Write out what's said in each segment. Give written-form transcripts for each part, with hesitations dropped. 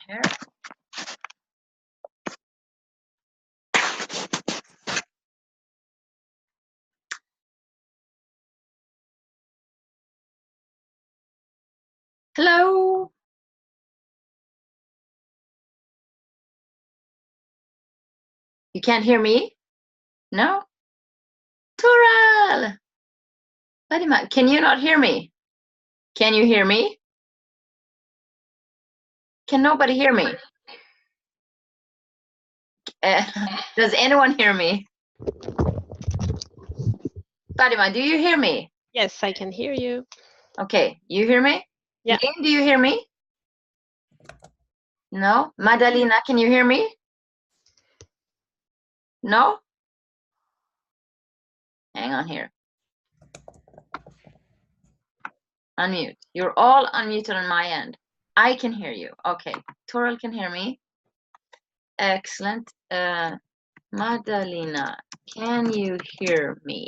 share. Hello. You can't hear me? No? Toral! Fatima, can you not hear me? Can you hear me? Can nobody hear me? Does anyone hear me? Fatima, do you hear me? Yes, I can hear you. Okay, you hear me? Yeah. Lynn, do you hear me? No? Madalena, can you hear me? No? Hang on here. Unmute. You're all unmuted on my end. I can hear you. Okay. Toral can hear me. Excellent. Madalena, can you hear me?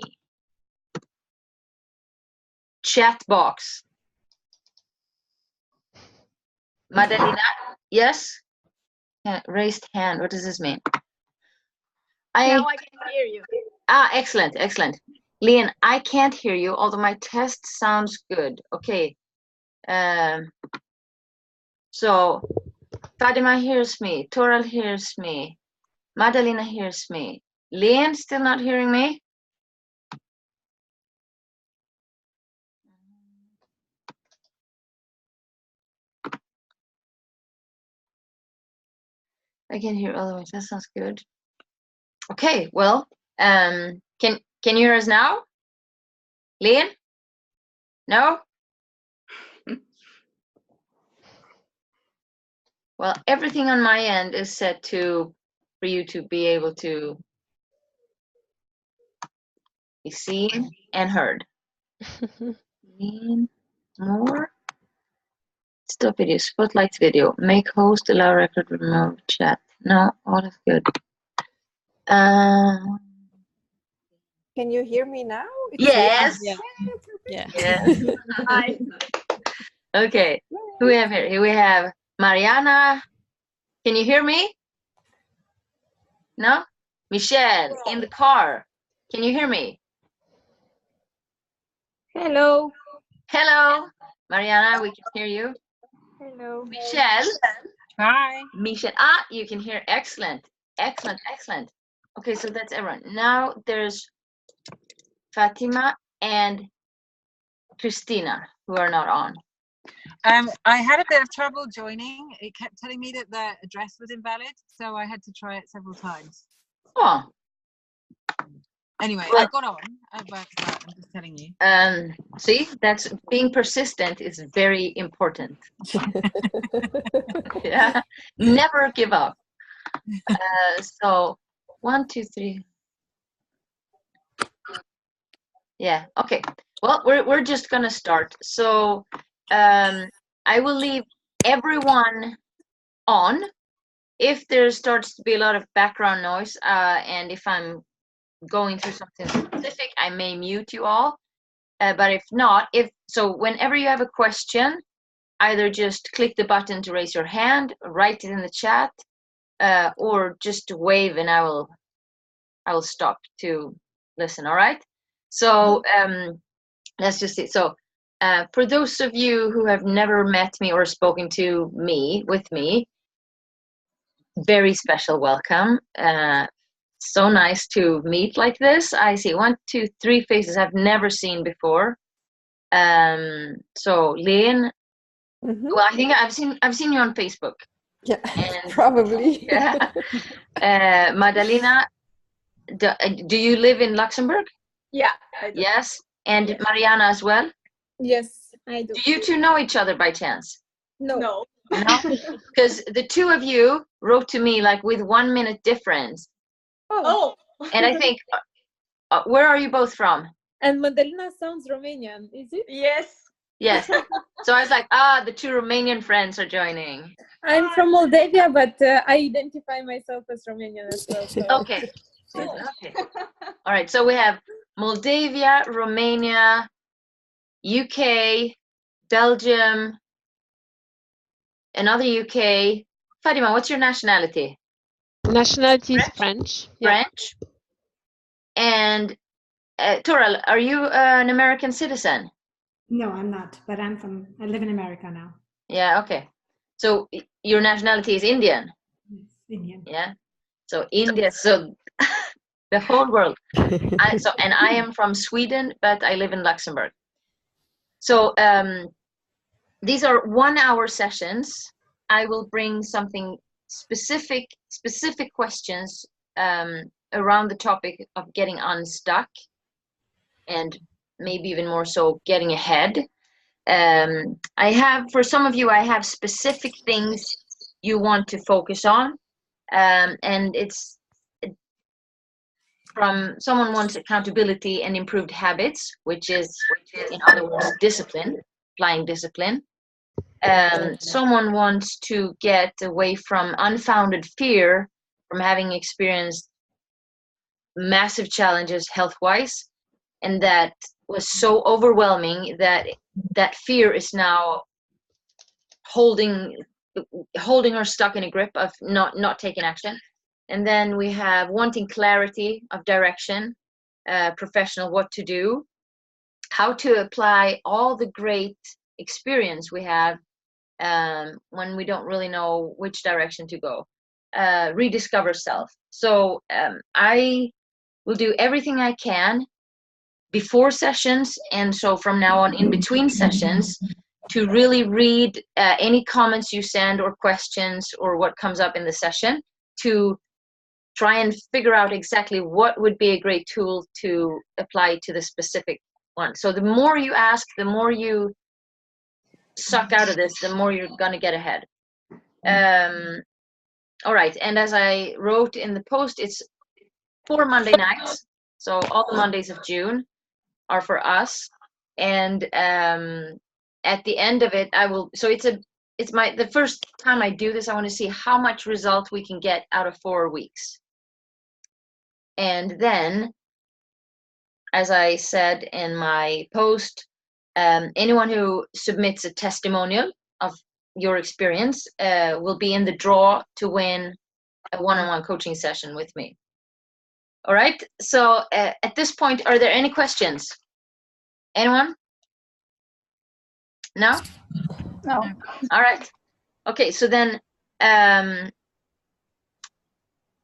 Chat box. Madalena, yes? Raised hand. What does this mean? Now I can hear you. Excellent, excellent. Leon, I can't hear you, although my test sounds good. Okay. So Fatima hears me. Toral hears me. Madalena hears me. Leon still not hearing me? I can hear otherwise. That sounds good. Okay, well, can you hear us now? Leon? No? Well, everything on my end is set to for you to be able to be seen and heard. More. Stop video. Spotlight video. Make host, allow record, remove chat. No, all is good. Can you hear me now? Yes. Yeah. Yes. Hi. Okay. Who we have here? Here we have Mariana. Can you hear me? No? Michelle in the car. Can you hear me? Hello. Hello. Mariana, we can hear you. Hello. Michelle. Hi. Michelle. You can hear. Excellent. Excellent. Excellent. Okay, so that's everyone. Now there's Fatima and Christina who are not on. I had a bit of trouble joining. It kept telling me that the address was invalid, so I had to try it several times. Oh. Anyway, Well, I got on, but I'm just telling you. See, that's being persistent is very important. Yeah, never give up. So 1, 2, 3. Yeah. Okay. Well, we're just gonna start. So I will leave everyone on. If there starts to be a lot of background noise, and if I'm going through something specific, I may mute you all. But if not, whenever you have a question, either just click the button to raise your hand, write it in the chat, or just wave, and I will stop to listen. All right. So let's just see. So for those of you who have never met me or spoken to me with me, very special welcome. So nice to meet like this. I see 1, 2, 3 faces I've never seen before. So Lynn, well, I think I've seen you on Facebook. Yeah, And, probably. Yeah. Madalena, do you live in Luxembourg? Yeah, I do. Yes. And yes. Mariana as well? Yes, I do. Do you two know each other by chance? No. No? Because the two of you wrote to me like with 1 minute difference. Oh. And I think, where are you both from? And Madalena sounds Romanian, is it? Yes. Yes. So I was like, the two Romanian friends are joining. I'm from Moldavia, but I identify myself as Romanian as well. So. Okay. Okay. All right. So we have Moldavia, Romania, UK, Belgium, another UK, Fatima, what's your nationality? Nationality is French. Yeah. French. And Toral, are you an American citizen? No, I'm not, but I live in America now. Yeah, okay. So your nationality is Indian? Yes, Indian. Yeah. So India, so the whole world. And I am from Sweden, but I live in Luxembourg. So these are 1 hour sessions. I will bring something specific questions around the topic of getting unstuck, and maybe even more so getting ahead. I have, for some of you, I have specific things you want to focus on, and it's from someone wants accountability and improved habits, which is in other words discipline, applying discipline. Someone wants to get away from unfounded fear from having experienced massive challenges health-wise, and that was so overwhelming that that fear is now holding her stuck in a grip of not taking action. And then we have wanting clarity of direction, professional, what to do, how to apply all the great experience we have when we don't really know which direction to go, rediscover self. So I will do everything I can before sessions, and so from now on in between sessions, to really read any comments you send or questions or what comes up in the session, to try and figure out exactly what would be a great tool to apply to the specific one. So the more you ask, the more you suck out of this, the more you're going to get ahead. All right, and as I wrote in the post, it's 4 Monday nights, so all the Mondays of June are for us. And at the end of it, I will, so it's the first time I do this, I want to see how much result we can get out of 4 weeks. And then, as I said in my post, anyone who submits a testimonial of your experience will be in the draw to win a one-on-one coaching session with me. All right, so at this point, are there any questions? Anyone? No? No. All right. Okay, so then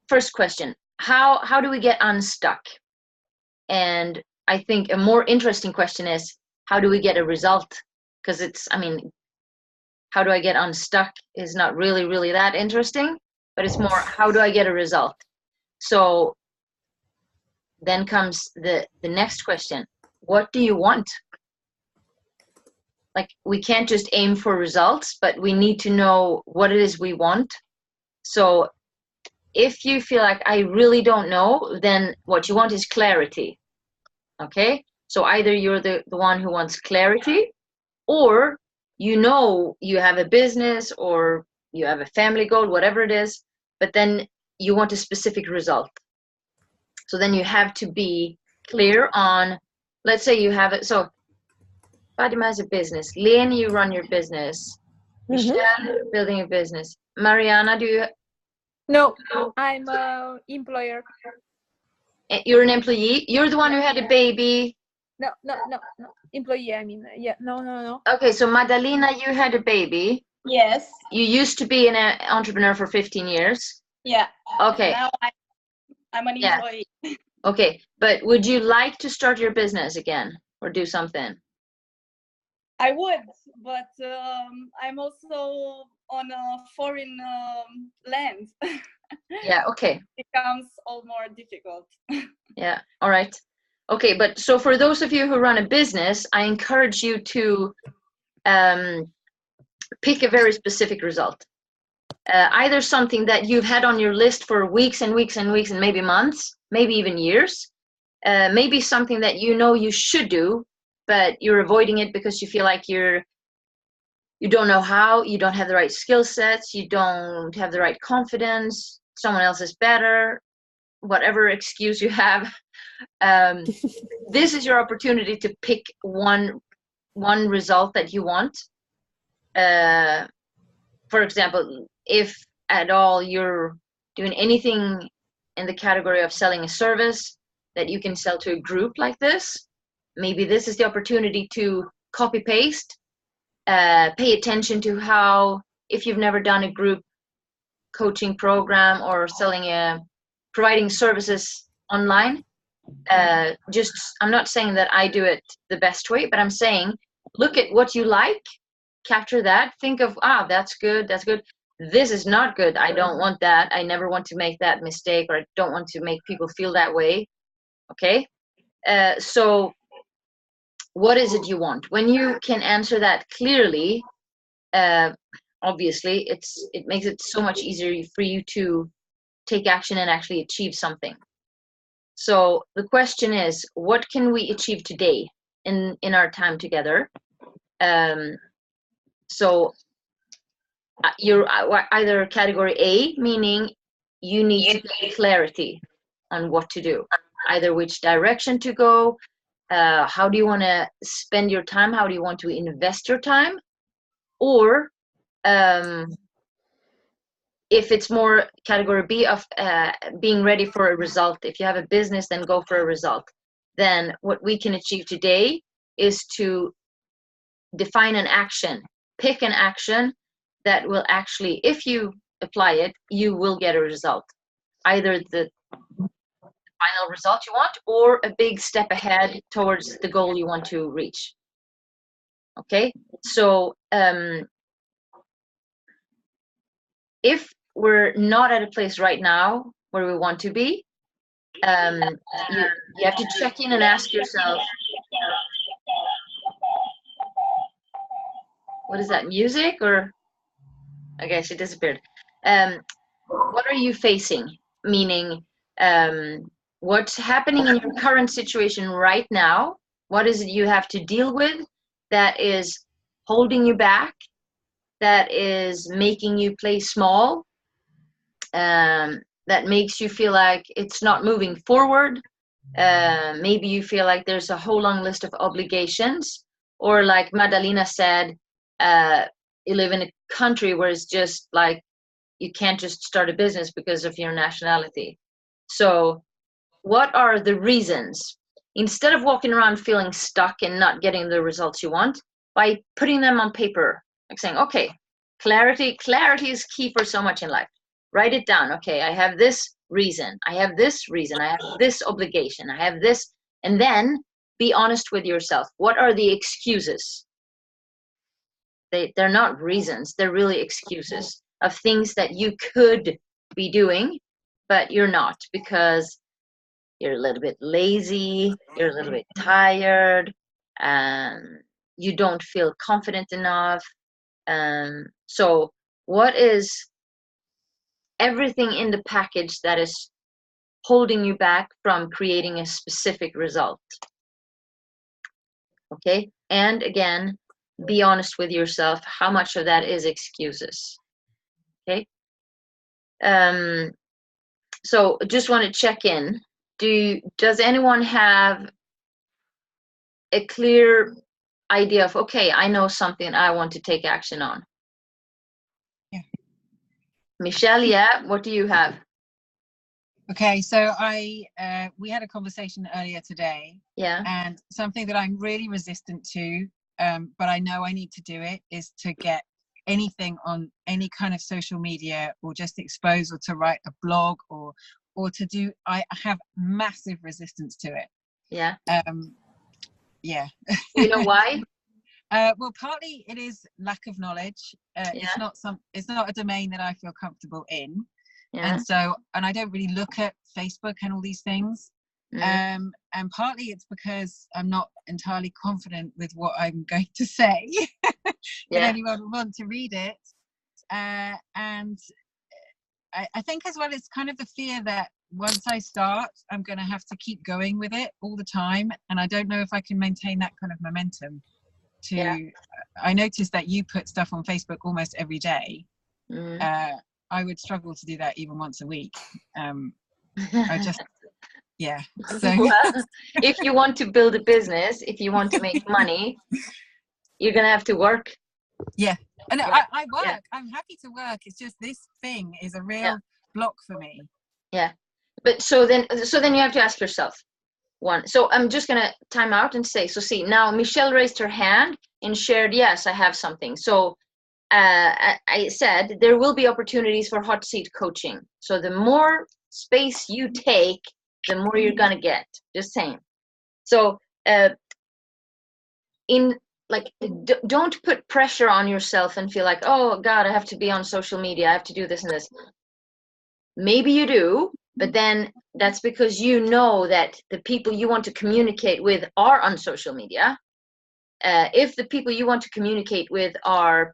first question, how do we get unstuck? And I think a more interesting question is, how do we get a result? Because it's, I mean, how do I get unstuck is not really that interesting, but it's more, how do I get a result? So then comes the next question, what do you want? Like, we can't just aim for results, but we need to know what it is we want. So if you feel like I really don't know, then what you want is clarity. Okay? So either you're the one who wants clarity, or you know you have a business or you have a family goal, whatever it is, but then you want a specific result. So then you have to be clear on, let's say you have it. So Fatima has a business. Lene, you run your business. Michelle, building a business. Mariana, do you? No, I'm an employer. You're an employee. You're the one who had a baby. No. Employee, I mean, yeah, no. Okay, so Madalena, you had a baby. Yes. You used to be an entrepreneur for 15 years. Yeah. Okay. Now I'm an employee. Okay, but would you like to start your business again or do something? I would, but I'm also on a foreign land. Yeah, okay. It becomes all more difficult. Yeah, all right. Okay, but so for those of you who run a business, I encourage you to pick a very specific result. Either something that you've had on your list for weeks and weeks and weeks and maybe months, maybe even years. Maybe something that you know you should do, but you're avoiding it because you feel like you don't know how, you don't have the right skill sets, you don't have the right confidence, someone else is better, whatever excuse you have. This is your opportunity to pick one result that you want. For example, if at all you're doing anything in the category of selling a service that you can sell to a group like this, maybe this is the opportunity to copy paste, pay attention to how, if you've never done a group coaching program or providing services online, I'm not saying that I do it the best way, but I'm saying look at what you like, capture that, think of, that's good, this is not good, I don't want that, I never want to make that mistake, or I don't want to make people feel that way. Okay, so what is it you want? When you can answer that clearly, obviously it makes it so much easier for you to take action and actually achieve something. So the question is, what can we achieve today in our time together? So you're either category A, meaning you need to get clarity on what to do, either which direction to go, how do you want to spend your time, how do you want to invest your time, or if it's more category B of being ready for a result. If you have a business, then go for a result. Then what we can achieve today is to define an action, pick an action that will actually, if you apply it, you will get a result. Either the final result you want or a big step ahead towards the goal you want to reach. Okay, so if we're not at a place right now where we want to be, you have to check in and ask yourself, what is that, music? Or okay, she disappeared. What are you facing? Meaning, what's happening in your current situation right now? What is it you have to deal with that is holding you back, that is making you play small, that makes you feel like it's not moving forward? Maybe you feel like there's a whole long list of obligations, or like Madalena said, you live in a country where it's just like you can't just start a business because of your nationality. So what are the reasons? Instead of walking around feeling stuck and not getting the results you want, by putting them on paper, like saying, okay, clarity is key for so much in life. Write it down. Okay, I have this reason, I have this reason, I have this obligation, I have this, and then be honest with yourself. What are the excuses? They're not reasons, they're really excuses of things that you could be doing, but you're not, because you're a little bit lazy, you're a little bit tired, you don't feel confident enough. So what is everything in the package that is holding you back from creating a specific result? Okay, and again, be honest with yourself, how much of that is excuses? Okay, so just want to check in. Does anyone have a clear idea of, okay, I know something I want to take action on? Yeah. Michelle, yeah, what do you have? Okay, so we had a conversation earlier today. Yeah. And something that I'm really resistant to, but I know I need to do it, is to get anything on any kind of social media, or just expose, or to write a blog, or to do. I have massive resistance to it. Yeah. Yeah. You know why? Well, partly it is lack of knowledge. Yeah. It's not a domain that I feel comfortable in. Yeah. And I don't really look at Facebook and all these things. And partly it's because I'm not entirely confident with what I'm going to say. that anyone will want to read it. And I think as well, it's kind of the fear that once I start, I'm going to have to keep going with it all the time. And I don't know if I can maintain that kind of momentum. I noticed that you put stuff on Facebook almost every day. I would struggle to do that even once a week. I just, yeah. So. Well, if you want to build a business, if you want to make money, you're going to have to work Yeah. And Yeah. I work. Yeah. I'm happy to work. It's just this thing is a real Yeah. block for me. Yeah. But so then you have to ask yourself one. So I'm just gonna time out and say, so see, now Michelle raised her hand and shared, yes, I have something. So I said there will be opportunities for hot seat coaching. So the more space you take, the more you're gonna get. Just saying. So don't put pressure on yourself and feel like, oh God, I have to be on social media. I have to do this and this. Maybe you do, but then that's because you know that the people you want to communicate with are on social media. If the people you want to communicate with are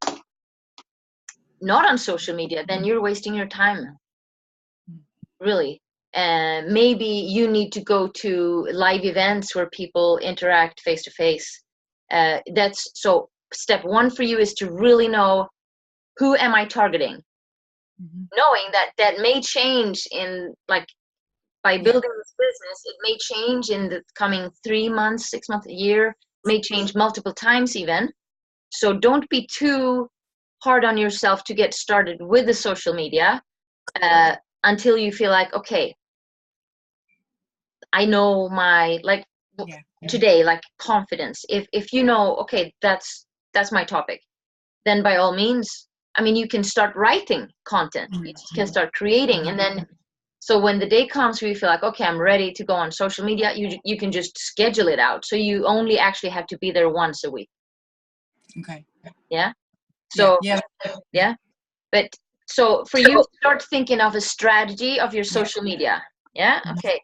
not on social media, then you're wasting your time, really. Maybe you need to go to live events where people interact face to face. That's so step one for you is to really know, who am I targeting? Knowing that may change in, like, by building this business, it may change in the coming 3 months, 6 months, a year, may change multiple times even. So don't be too hard on yourself to get started with the social media until you feel like, okay, I know my, like, today, like, confidence. If you know, okay, that's my topic, then by all means, I mean, you can start writing content. You can start creating, and then so when the day comes where you feel like, okay, I'm ready to go on social media, you can just schedule it out. So you only actually have to be there once a week. Okay. Yeah. So yeah. But so for you, start thinking of a strategy of your social media. Yeah. Okay.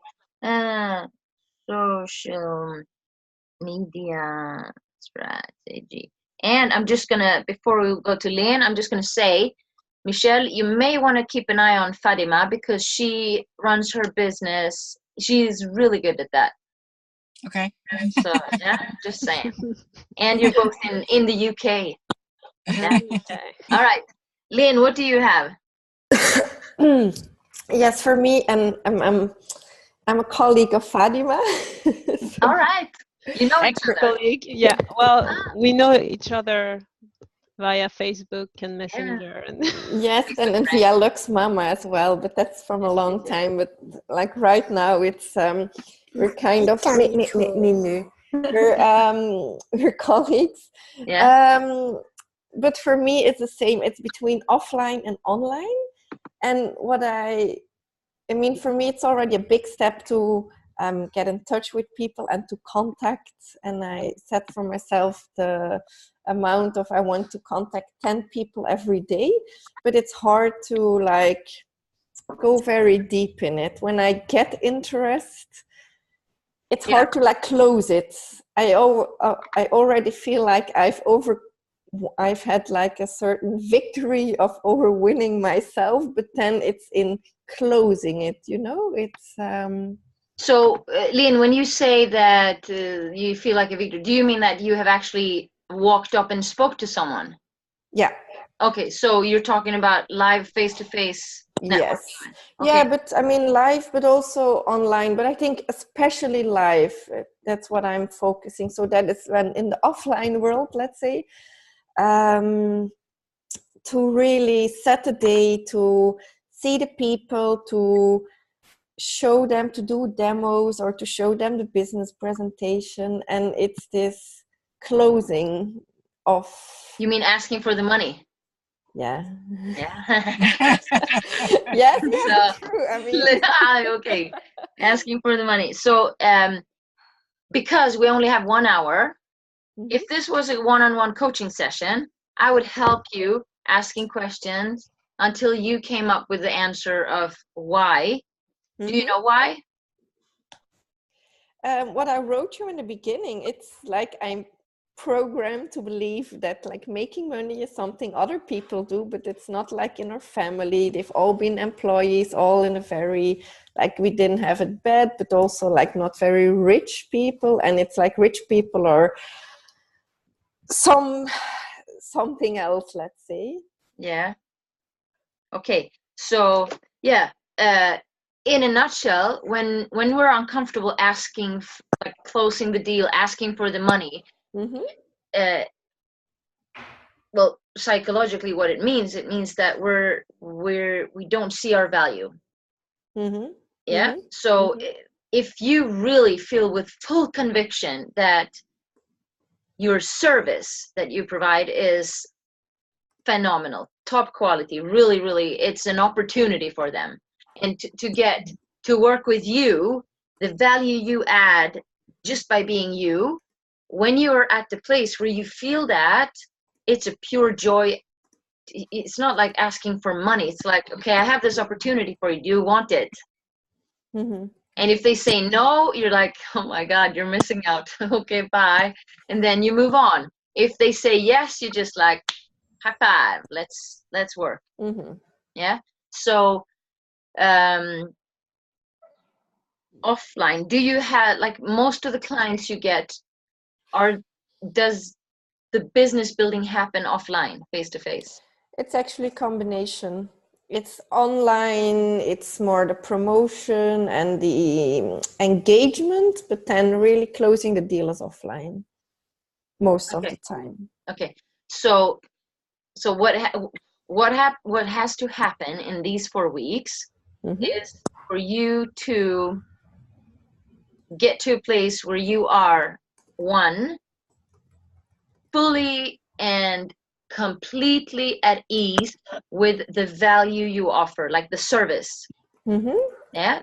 Social media strategy. And I'm just gonna, before we go to Lynn, I'm just gonna say, Michelle, you may want to keep an eye on Fadima because she runs her business. She's really good at that. Okay. So yeah, just saying. And you're both in the UK. Yeah. Okay. All right, Lynn, what do you have? Yes, for me, and I'm a colleague of Fadima. So All right, you know each other. Ex-colleague. Yeah. Well, we know each other via Facebook and Messenger. And yes, and via Lux Mama as well, but that's from a long time. But like right now, it's we're kind of we're colleagues. Yeah. But for me, it's the same. It's between offline and online. And what I mean, for me, it's already a big step to get in touch with people and to contact. And I set for myself the amount of, I want to contact 10 people every day. But it's hard to like go very deep in it. When I get interest, it's hard to like close it. I already feel like I've had like a certain victory of overwinning myself, but then it's in closing it, you know. It's So Lynn, when you say that you feel like a victor, do you mean that you have actually walked up and spoke to someone? Yeah. Okay, so you're talking about live face-to-face networking. Yes. Okay. Yeah, but I mean live, but also online. But I think especially live, that's what I'm focusing. So that is when in the offline world, let's say, to really set a day, to see the people, to show them, to do demos or to show them the business presentation. And it's this closing of... You mean asking for the money? Yeah. Yeah. Yes, So, true. I mean, okay. Asking for the money. So because we only have 1 hour, if this was a one-on-one coaching session, I would help you asking questions until you came up with the answer of why. Do you know why? What I wrote you in the beginning, it's like I'm programmed to believe that like making money is something other people do, but it's not like in our family. They've all been employees, all in a very, like, we didn't have it bad, but also like not very rich people. And it's like rich people are something else, let's say. Yeah. Okay. So yeah, in a nutshell, when we're uncomfortable asking, like closing the deal, asking for the money, well, psychologically, what it means that we don't see our value. Mm-hmm. Yeah. Mm-hmm. So if you really feel with full conviction that your service that you provide is phenomenal, top quality, really, really, it's an opportunity for them. And to get to work with you, the value you add just by being you, when you're at the place where you feel that, it's a pure joy. It's not like asking for money. It's like, okay, I have this opportunity for you. Do you want it? Mm-hmm. And if they say no, you're like, oh my God, you're missing out. Okay, bye. And then you move on. If they say yes, you're just like, high five, let's work. Mm-hmm. Yeah. So offline, do you have, like, most of the clients you get does the business building happen offline, face to face? It's actually a combination. It's online, it's more the promotion and the engagement, but then really closing the deal is offline most of the time. Okay. So what has to happen in these 4 weeks is for you to get to a place where you are, one, fully and completely at ease with the value you offer, like the service. Yeah.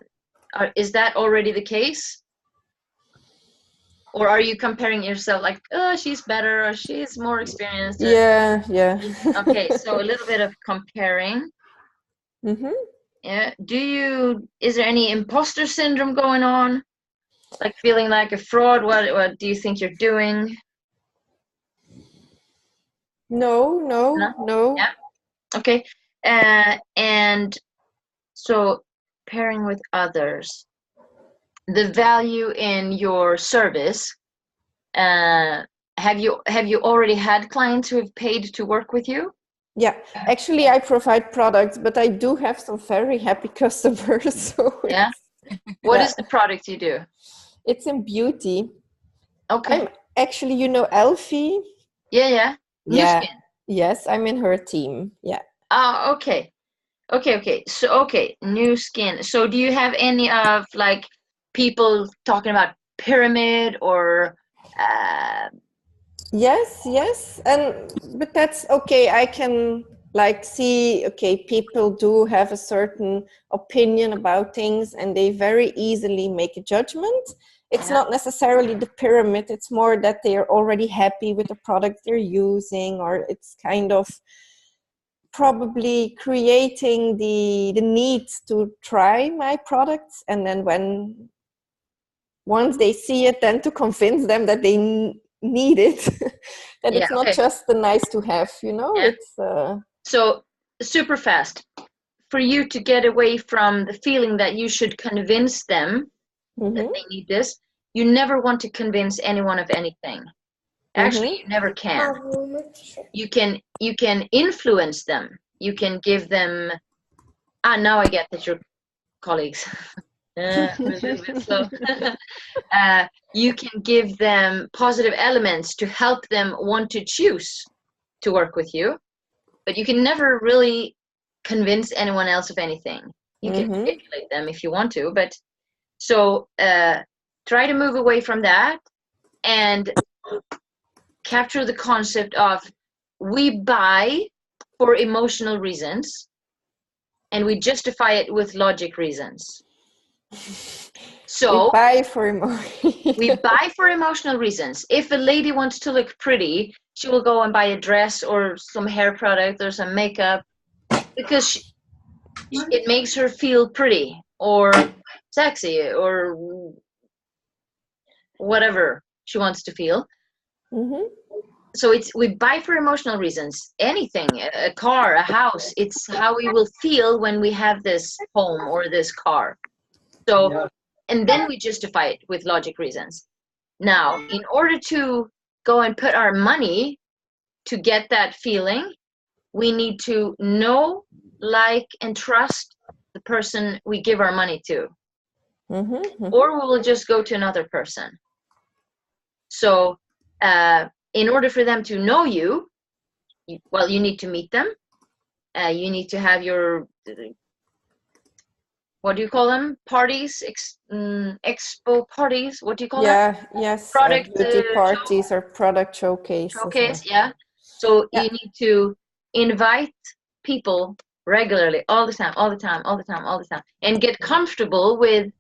Is that already the case? Or are you comparing yourself like, oh, she's better or she's more experienced? Yeah. Okay, so a little bit of comparing. Yeah. Is there any imposter syndrome going on? Like feeling like a fraud? What do you think you're doing? No. Yeah. Okay. And so pairing with others, the value in your service, have you already had clients who have paid to work with you? Yeah, actually I provide products, but I do have some very happy customers. So yeah. What is the product you do? It's in beauty. Okay. I'm actually, you know, Elfie. Yeah. New Skin. Yes, I'm in her team. Yeah. Oh, okay. So, New Skin. So do you have any of, like, people talking about pyramid or Yes, but that's okay. I can like see, okay, people do have a certain opinion about things and they very easily make a judgment. It's not necessarily the pyramid, it's more that they are already happy with the product they're using, or it's kind of probably creating the need to try my products, and then once they see it, then to convince them that they need it. That it's not just the nice to have, you know. It's so super fast for you to get away from the feeling that you should convince them that they need this. You never want to convince anyone of anything. Actually, you never can. You can influence them. You can give them. Now I get that you're colleagues. I'm a little bit slow. You can give them positive elements to help them want to choose to work with you, but you can never really convince anyone else of anything. You can manipulate them if you want to, but so try to move away from that and capture the concept of we buy for emotional reasons and we justify it with logic reasons. So we buy for emotional reasons. If a lady wants to look pretty, she will go and buy a dress or some hair product or some makeup because it makes her feel pretty or sexy or whatever she wants to feel. So we buy for emotional reasons. Anything, a car, a house, it's how we will feel when we have this home or this car. So, and then we justify it with logic reasons. Now, in order to go and put our money to get that feeling, we need to know, like, and trust the person we give our money to. Or we will just go to another person. So, in order for them to know you, well, you need to meet them. You need to have your, what do you call them? Parties, expo parties. What do you call that? Yes. Product Beauty parties or product showcases. showcase. Yeah. So Yeah. you need to invite people regularly, all the time, all the time, all the time, all the time, and get comfortable with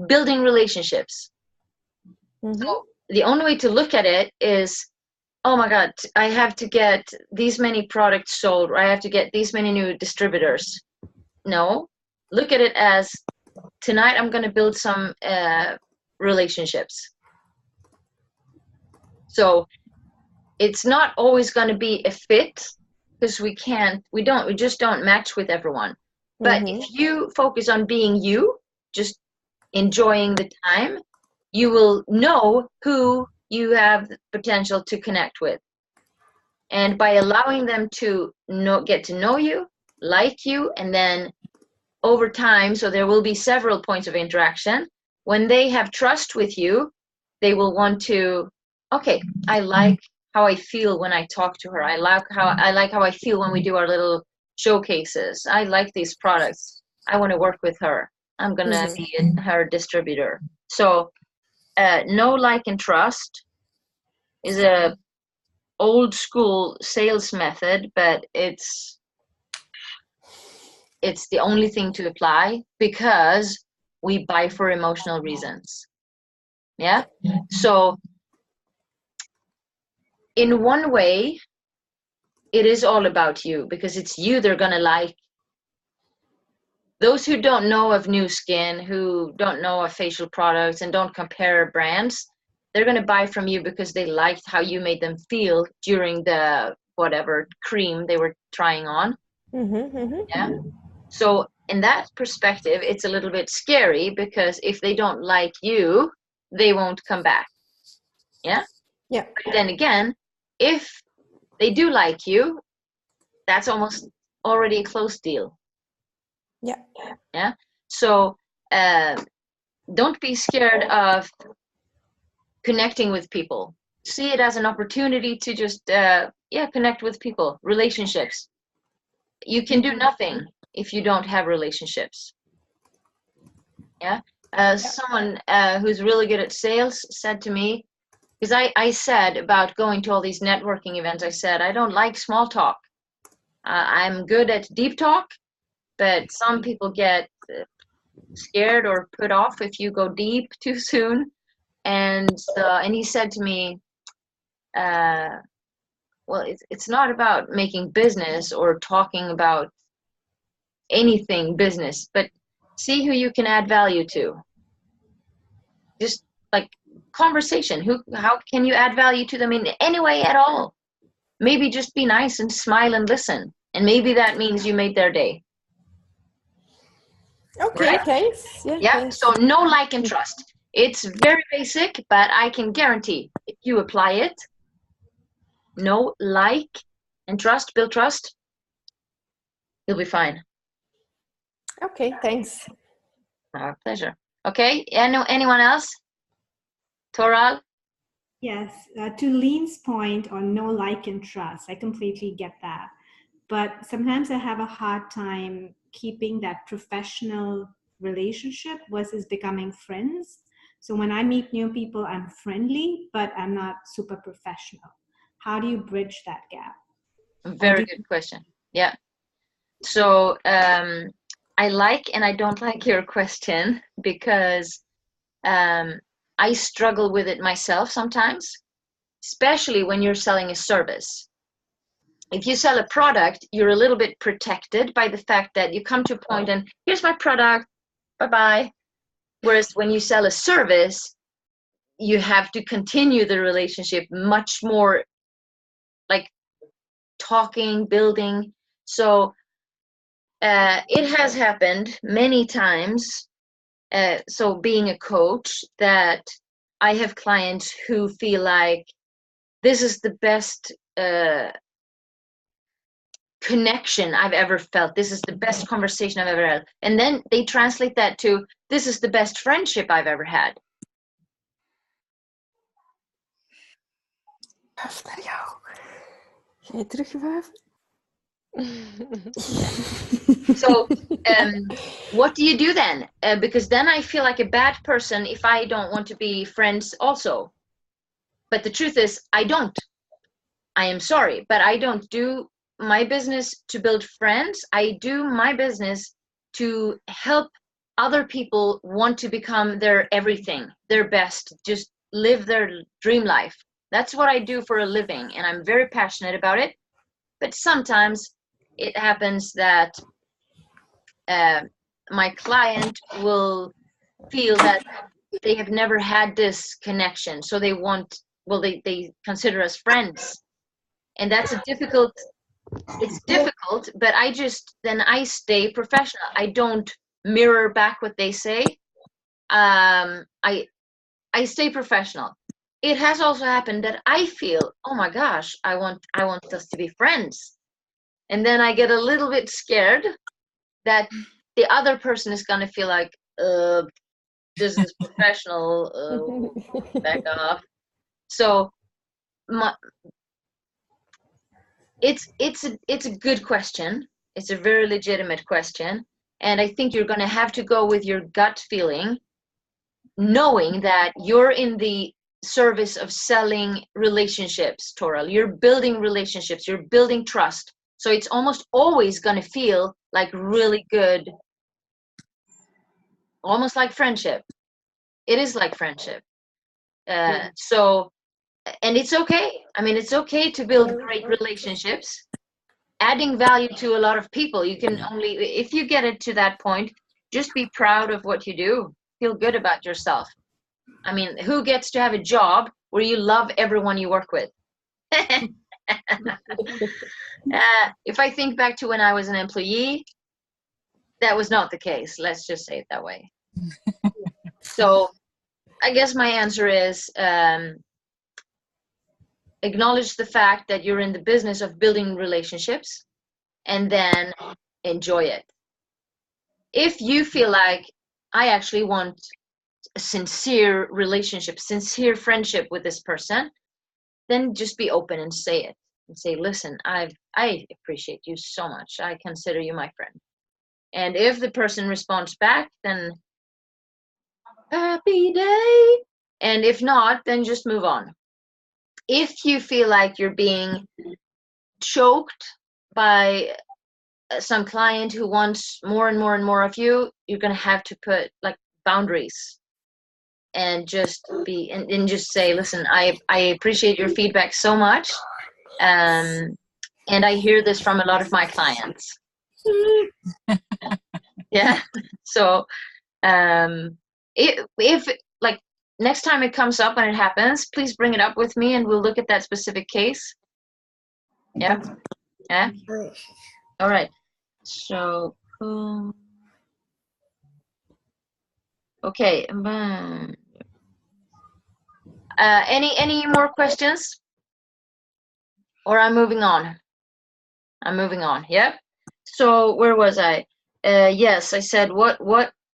building relationships. Mhm. So the only way to look at it is, oh my God, I have to get these many products sold, or I have to get these many new distributors. No, look at it as, tonight I'm going to build some relationships. So it's not always going to be a fit, because we just don't match with everyone. But Mhm. if you focus on being you, just enjoying the time, you will know who you have the potential to connect with. And by allowing them to get to know you, like you, and then over time, so there will be several points of interaction, when they have trust with you, they will want to, okay, I like how I feel when I talk to her. I like how I feel when we do our little showcases. I like these products. I want to work with her. I'm going to be her distributor. So know, like, and trust is a old school sales method, but it's the only thing to apply, because we buy for emotional reasons. Yeah. So in one way, it is all about you, because it's you they're going to like. Those who don't know of New Skin, who don't know of facial products and don't compare brands, they're going to buy from you because they liked how you made them feel during the whatever cream they were trying on. Yeah. So in that perspective, it's a little bit scary, because if they don't like you, they won't come back. Yeah. Yeah. But then again, if they do like you, that's almost already a closed deal. Yeah. Yeah. So don't be scared of connecting with people. See it as an opportunity to just connect with people. Relationships. You can do nothing if you don't have relationships. Yeah. Someone who's really good at sales said to me, because I said about going to all these networking events, I said, I don't like small talk. I'm good at deep talk, but some people get scared or put off if you go deep too soon. And he said to me, well, it's not about making business or talking about anything business, but see who you can add value to. Just like conversation. How can you add value to them in any way at all? Maybe just be nice and smile and listen. And maybe that means you made their day. Okay, right? thanks. Yeah, Thanks. so know, like, and trust. It's very basic, but I can guarantee if you apply it, know, like, and trust, build trust, you'll be fine. Okay, thanks. Our pleasure. Okay, anyone else? Toral? Yes, to Lean's point on no like and trust, I completely get that. But sometimes I have a hard time keeping that professional relationship versus becoming friends. So when I meet new people, I'm friendly, but I'm not super professional. How do you bridge that gap? Very good question. Yeah. So I like and I don't like your question, because I struggle with it myself sometimes, especially when you're selling a service. If you sell a product, you're a little bit protected by the fact that you come to a point and here's my product, bye-bye. Whereas when you sell a service, you have to continue the relationship much more, like talking, building. So it has happened many times. So being a coach, that I have clients who feel like this is the best connection I've ever felt. This is the best conversation I've ever had. And then they translate that to, this is the best friendship I've ever had. Ga je terugwuiven? So what do you do then? Because then I feel like a bad person if I don't want to be friends also. But the truth is, I don't. I am sorry, but I don't do my business to build friends. I do my business to help other people want to become their everything, their best, just live their dream life. That's what I do for a living, and I'm very passionate about it. But sometimes it happens that my client will feel that they have never had this connection, so they want, well, they consider us friends, and that's a difficult, it's difficult, but I stay professional. I don't mirror back what they say. I stay professional. It has also happened that I feel, oh my gosh, I want us to be friends, and then I get a little bit scared that the other person is gonna feel like, this is professional, back off. So it's a good question. It's a very legitimate question, and I think you're gonna have to go with your gut feeling, knowing that you're in the service of selling relationships, Toril. You're building relationships, you're building trust. So it's almost always gonna feel like really good, almost like friendship. It is like friendship. So, and it's okay. I mean, it's okay to build great relationships, adding value to a lot of people. You can only, if you get it to that point, just be proud of what you do. Feel good about yourself. I mean, who gets to have a job where you love everyone you work with? If I think back to when I was an employee, that was not the case. Let's just say it that way. So I guess my answer is acknowledge the fact that you're in the business of building relationships, and then enjoy it. If you feel like, I actually want a sincere relationship, sincere friendship with this person, then just be open and say it. And say, listen, I appreciate you so much. I consider you my friend. And if the person responds back, then happy day. And if not, then just move on. If you feel like you're being choked by some client who wants more and more and more of you, you're going to have to put like boundaries and just be, and just say, listen, I appreciate your feedback so much. And I hear this from a lot of my clients. Yeah. So if like next time it comes up and it happens, please bring it up with me and we'll look at that specific case. Yeah. Yeah. All right. So okay. Any more questions? Or I'm moving on. Yep. So where was I? Yes, I said what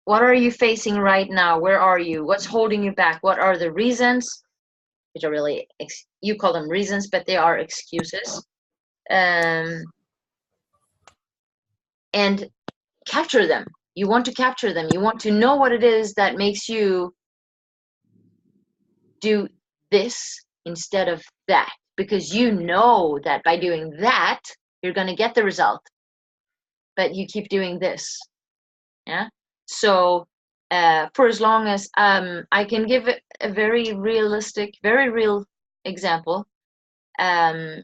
are you facing right now? Where are you? What's holding you back? What are the reasons? Which are really, you call them reasons, but they are excuses. And capture them. You want to capture them. You want to know what it is that makes you do this instead of that, because you know that by doing that, you're going to get the result. But you keep doing this. Yeah. So for as long as I can give a very realistic, very real example. I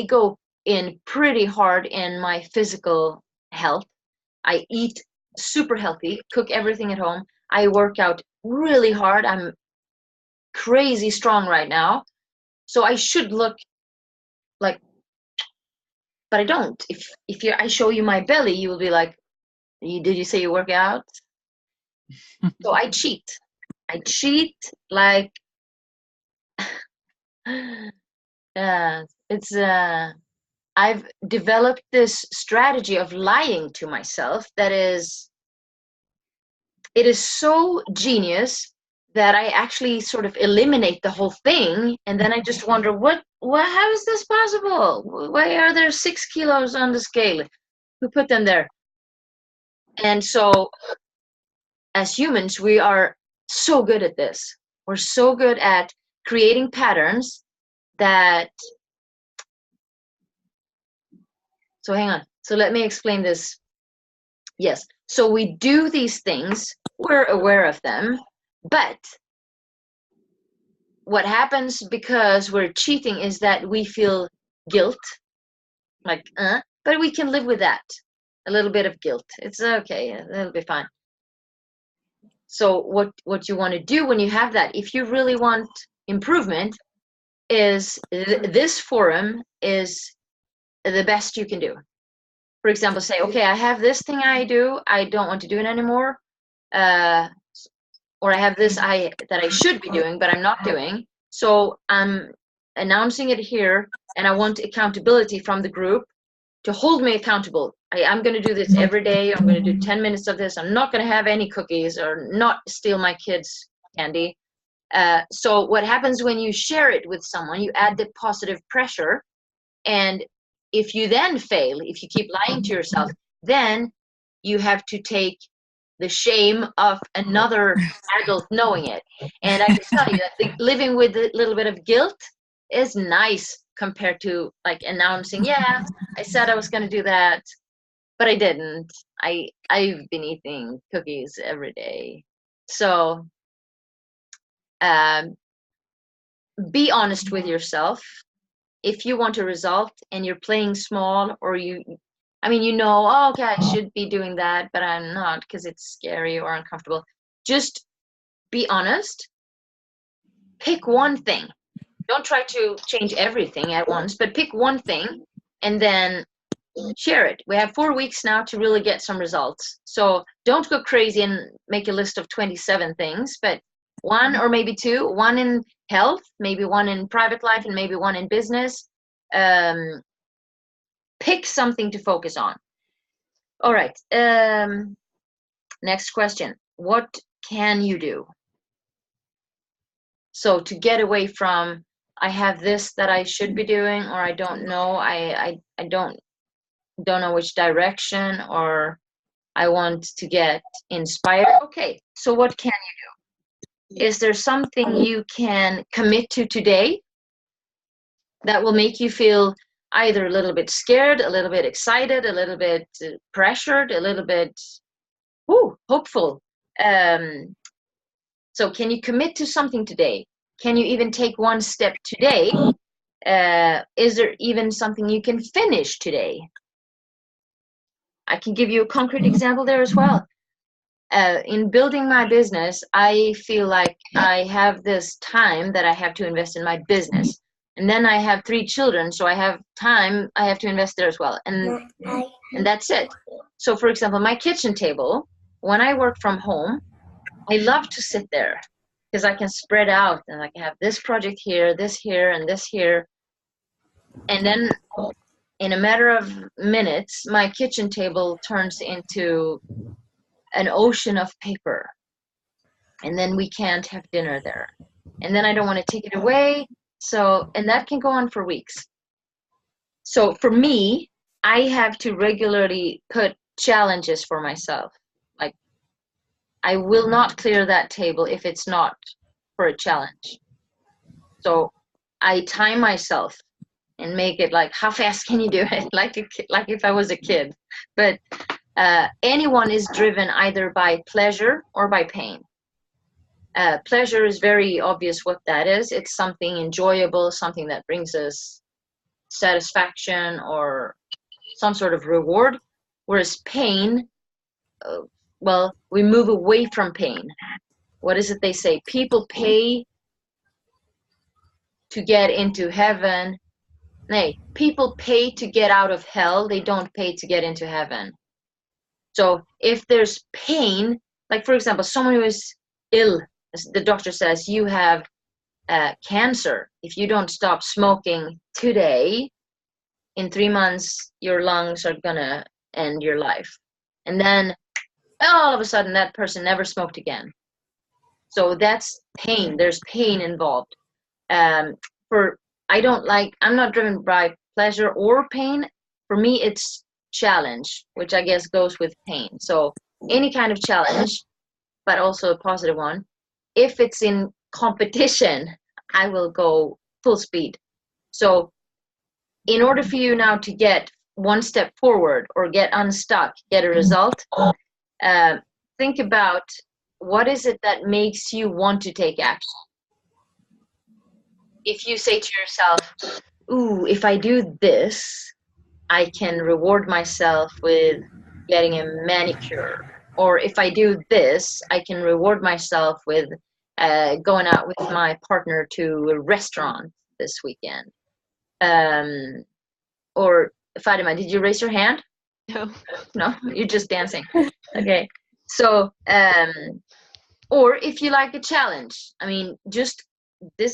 go in pretty hard in my physical health. I eat super healthy, cook everything at home. I work out really hard. I'm crazy strong right now. So I should look like, but I don't. If I show you my belly, you will be like, did you say you work out? So I cheat. I cheat like, it's I've developed this strategy of lying to myself that is, it is so genius that I actually sort of eliminate the whole thing, and then I just wonder, how is this possible? Why are there 6 kilos on the scale? Who put them there? And so, as humans, we are so good at this. We're so good at creating patterns that. So hang on. So let me explain this. Yes. So we do these things. We're aware of them, but what happens because we're cheating is that we feel guilt, like, but we can live with that. A little bit of guilt. It's okay. It'll be fine. So what you want to do when you have that, if you really want improvement, is this forum is the best you can do. For example, say, okay, I have this thing I do. I don't want to do it anymore. Or I have this that I should be doing, but I'm not doing. So I'm announcing it here, and I want accountability from the group to hold me accountable. I'm going to do this every day. I'm going to do 10 minutes of this. I'm not going to have any cookies or not steal my kids' candy. So what happens when you share it with someone, you add the positive pressure. And if you then fail, if you keep lying to yourself, then you have to take the shame of another adult knowing it. And I can tell you that living with a little bit of guilt is nice compared to like announcing, yeah, I said I was going to do that, but I didn't. I've been eating cookies every day. So be honest with yourself. If you want a result and you're playing small, or oh, okay, I should be doing that, but I'm not because it's scary or uncomfortable. Just be honest. Pick one thing. Don't try to change everything at once, but pick one thing and then share it. We have 4 weeks now to really get some results. So don't go crazy and make a list of 27 things, but one or maybe two, one in health, maybe one in private life, and maybe one in business. Pick something to focus on. All right. Next question. What can you do? So to get away from, I have this that I should be doing, or I don't know, I don't know which direction, or I want to get inspired. Okay, so what can you do? Is there something you can commit to today that will make you feel either a little bit scared, a little bit excited, a little bit pressured, a little bit hopeful? So can you commit to something today? Can you even take one step today? Is there even something you can finish today? I can give you a concrete example there as well. In building my business, I feel like I have this time that I have to invest in my business. And then I have 3 children, so I have time I have to invest there as well. And that's it. So for example, my kitchen table, when I work from home, I love to sit there because I can spread out and I can have this project here, this here, and this here. And then in a matter of minutes, my kitchen table turns into an ocean of paper. And then we can't have dinner there. And then I don't want to take it away. So, and that can go on for weeks. So for me, I have to regularly put challenges for myself. Like, I will not clear that table if it's not for a challenge. So I time myself and make it like, how fast can you do it? like if I was a kid. But anyone is driven either by pleasure or by pain. Pleasure is very obvious what that is. It's something enjoyable, something that brings us satisfaction or some sort of reward. Whereas pain, well, we move away from pain. What is it they say? People pay to get into heaven. Nay, people pay to get out of hell. They don't pay to get into heaven. So if there's pain, like for example, someone who is ill, the doctor says you have cancer. If you don't stop smoking today, in 3 months, your lungs are gonna end your life. And then all of a sudden that person never smoked again. So that's pain. There's pain involved. I'm not driven by pleasure or pain. For me, it's challenge, which I guess goes with pain. So any kind of challenge, but also a positive one. If it's in competition, I will go full speed. So in order for you now to get one step forward or get unstuck, get a result, think about what is it that makes you want to take action. If you say to yourself, ooh, if I do this, I can reward myself with getting a manicure. Or if I do this, I can reward myself with going out with my partner to a restaurant this weekend. Or Fatima, did you raise your hand? No. No, you're just dancing. Okay. So, or if you like a challenge, I mean, this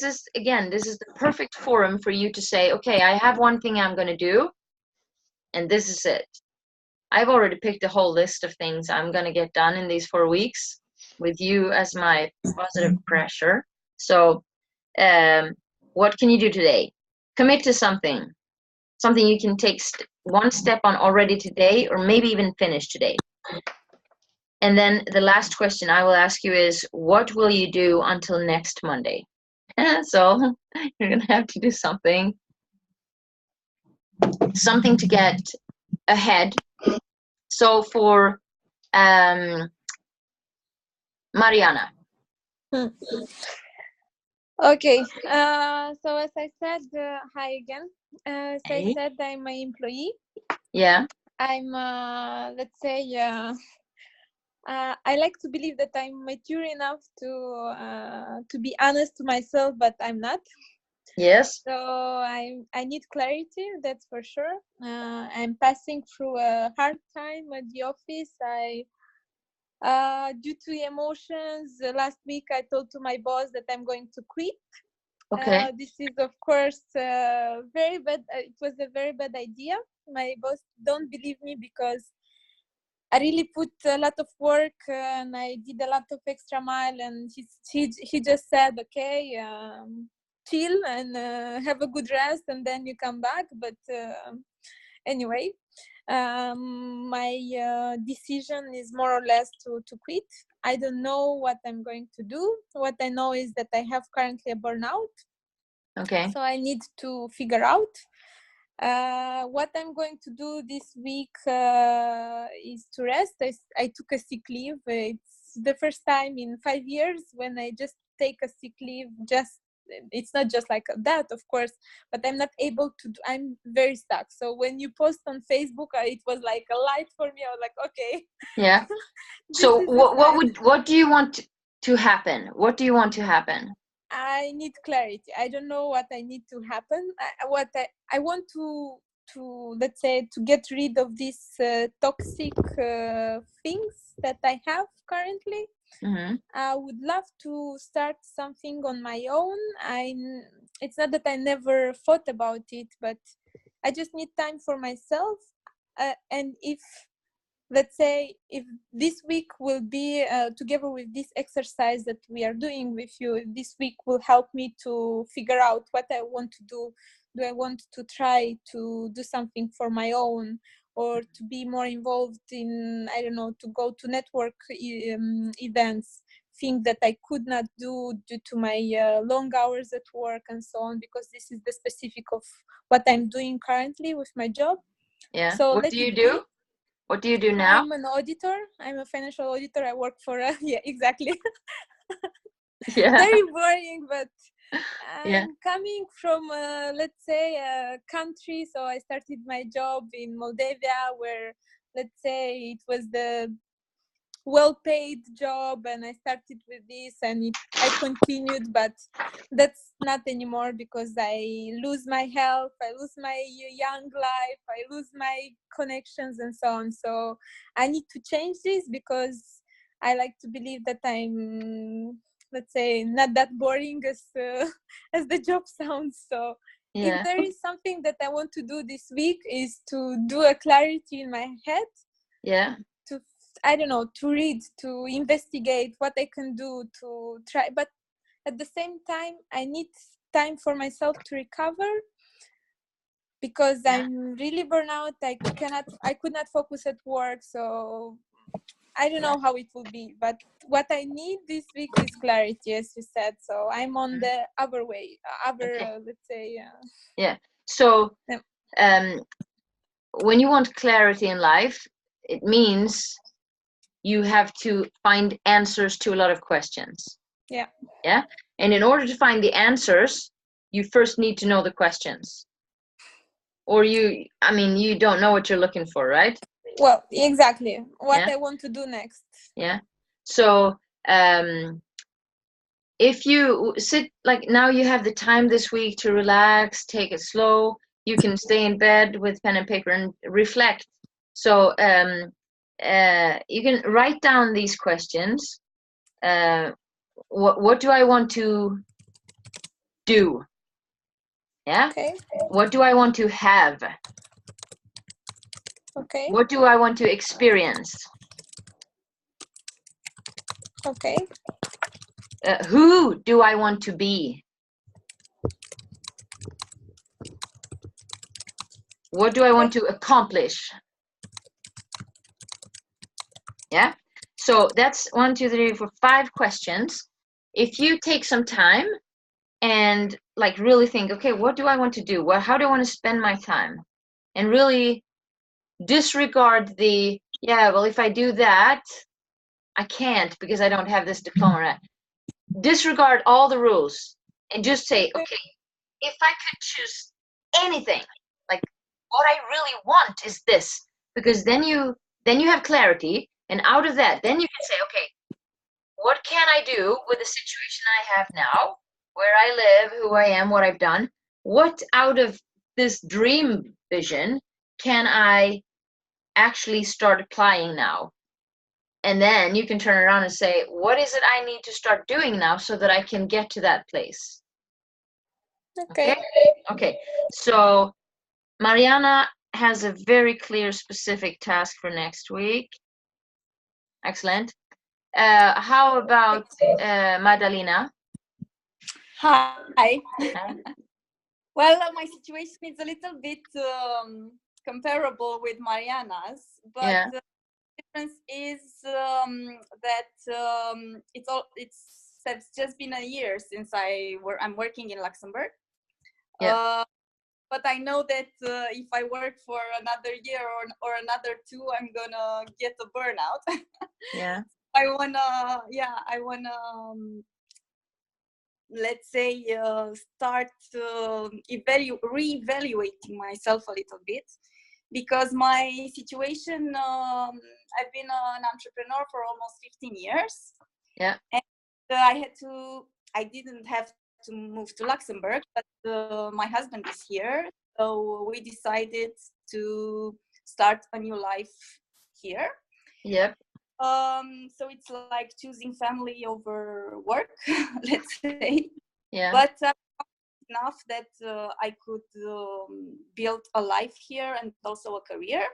is the perfect forum for you to say, okay, I have one thing I'm going to do, and this is it. I've already picked a whole list of things I'm going to get done in these 4 weeks with you as my positive pressure. So, what can you do today? Commit to something you can take one step on already today, or maybe even finish today. And then the last question I will ask you is, what will you do until next Monday? So you're going to have to do something to get ahead. So for Mariana. Okay. So as I said, hi again. As Hey. I said, I'm an employee. Yeah. I'm, let's say, I like to believe that I'm mature enough to be honest to myself, but I'm not. Yes. So I need clarity, that's for sure. I'm passing through a hard time at the office. Due to emotions, last week I told to my boss that I'm going to quit. Okay. This is, of course, very bad. It was a very bad idea. My boss don't believe me because I really put a lot of work and I did a lot of extra mile. And he just said, okay, chill and have a good rest, and then you come back. But anyway, my decision is more or less to quit. I don't know what I'm going to do. What I know is that I have currently a burnout. Okay. So I need to figure out what I'm going to do this week is to rest. I took a sick leave. It's the first time in 5 years when I just take a sick leave. It's not just like that, of course, but I'm not able to I'm very stuck. So when you post on Facebook, it was like a light for me. I was like, okay. Yeah. So what do you want to happen? What do you want to happen? I need clarity. I don't know what I need to happen. I want to let's say to get rid of these toxic things that I have currently. Mm-hmm. I would love to start something on my own. It's not that I never thought about it, but I just need time for myself. And if, let's say, if this week will be together with this exercise that we are doing with you, this week will help me to figure out what I want to do. Do I want to try to do something for my own, or to be more involved in, I don't know, to go to network events, things that I could not do due to my long hours at work and so on, because this is the specific of what I'm doing currently with my job. Yeah. So what do you do? What do you do now? I'm an auditor. I'm a financial auditor. I work for yeah, exactly. Yeah. Very boring, but Yeah. I'm coming from, let's say, a country. So I started my job in Moldavia, where, let's say, it was the well-paid job, and I started with this, and I continued, but that's not anymore because I lose my health, I lose my young life, I lose my connections and so on. So I need to change this because I like to believe that I'm, let's say, not that boring as as the job sounds. So Yeah. if there is something that I want to do this week is to do a clarity in my head. Yeah. I don't know, to read, to investigate what I can do, to try. But at the same time, I need time for myself to recover, because I'm really burnout. I could not focus at work. So I don't know how it will be, but what I need this week is clarity, as you said. So I'm on the other way, let's say. Yeah. So when you want clarity in life, it means you have to find answers to a lot of questions. Yeah. Yeah. And in order to find the answers, you first need to know the questions. Or you don't know what you're looking for, right? Well, exactly. What I want to do next. Yeah. So if you sit, like now you have the time this week to relax, take it slow, you can stay in bed with pen and paper and reflect. So you can write down these questions. What do I want to do? Yeah. Okay. What do I want to have? Okay. What do I want to experience? Okay. Who do I want to be? What do I want to accomplish? Yeah. So that's 1, 2, 3, 4, 5 questions. If you take some time and like really think, okay, what do I want to do? Well, how do I want to spend my time? And really disregard the, well, if I do that, I can't because I don't have this diploma. Disregard all the rules and just say, okay, if I could choose anything, like what I really want is this, because then you have clarity, and out of that, then you can say, okay, what can I do with the situation I have now, where I live, who I am, what I've done? What out of this dream vision can I actually start applying now? And then you can turn around and say, what is it I need to start doing now so that I can get to that place? Okay. So Mariana has a very clear, specific task for next week. Excellent. How about Madalena? Hi. Well, my situation is a little bit comparable with Mariana's, but the difference is that it's just been a year since I'm working in Luxembourg. But I know that if I work for another year or another 2, I'm gonna get a burnout. Yeah. I wanna let's say start re-evaluating myself a little bit, because my situation, I've been an entrepreneur for almost 15 years. Yeah. And I didn't have to move to Luxembourg, but my husband is here, so we decided to start a new life here. Yep. So it's like choosing family over work, let's say. Yeah. But enough that I could build a life here and also a career.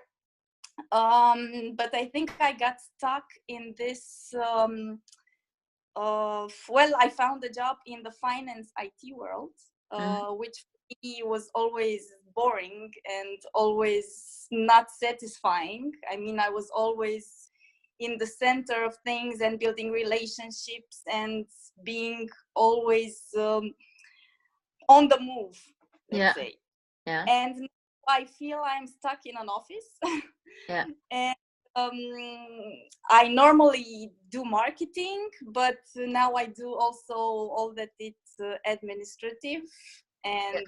But I think I got stuck in this. I found a job in the finance IT world, which for me was always boring and always not satisfying. I mean, I was always in the center of things and building relationships and being always on the move, let's say. Yeah. And now I feel I'm stuck in an office. Yeah. And I normally do marketing, but now I do also all that it's administrative and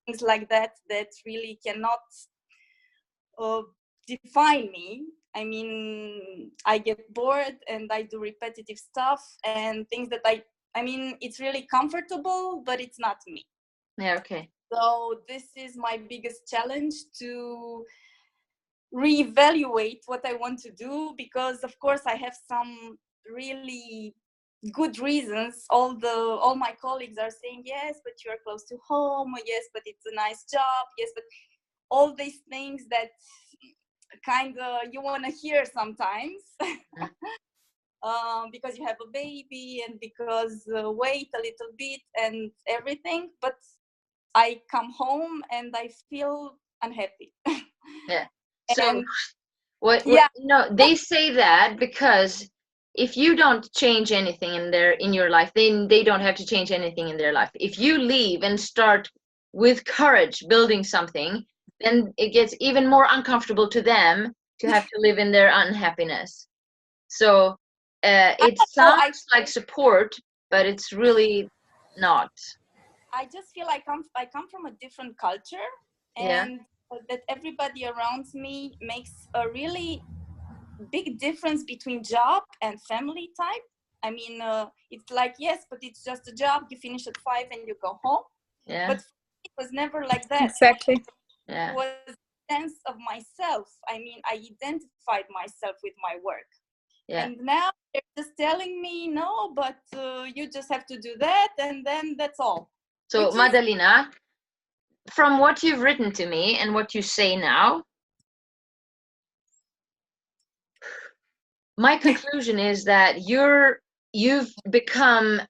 things like that really cannot define me. I mean, I get bored and I do repetitive stuff and things that I mean, it's really comfortable, but it's not me. Yeah, okay. So this is my biggest challenge, to reevaluate what I want to do, because of course I have some really good reasons. All my colleagues are saying, yes, but you're close to home, yes, but it's a nice job, yes, but all these things that kind of you want to hear sometimes. Because you have a baby and because wait a little bit and everything, but I come home and I feel unhappy. Yeah. So And what yeah, no, they say that because if you don't change anything in your life, then they don't have to change anything in their life. If you leave and start with courage building something, then it gets even more uncomfortable to them to have to live in their unhappiness. So it sounds like support, but it's really not. I just feel I come from a different culture, Yeah. and that everybody around me makes a really big difference between job and family type. I mean, it's like, yes, but it's just a job. You finish at 5 and you go home. Yeah. But for me, it was never like that. Exactly. Yeah. It was a sense of myself. I mean, I identified myself with my work. Yeah. And now they're just telling me, no, but you just have to do that, and then that's all. So, Madalina, from what you've written to me and what you say now, my conclusion is that you've become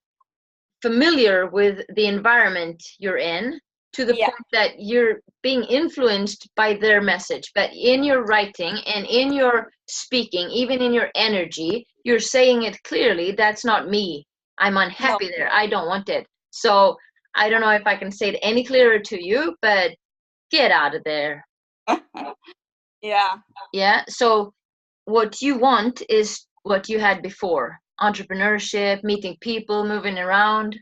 familiar with the environment you're in to the point that you're being influenced by their message. But in your writing and in your speaking, even in your energy, you're saying it clearly, that's not me. I'm unhappy there. I don't want it. So I don't know if I can say it any clearer to you, but get out of there. Yeah. Yeah. So what you want is what you had before: entrepreneurship, meeting people, moving around.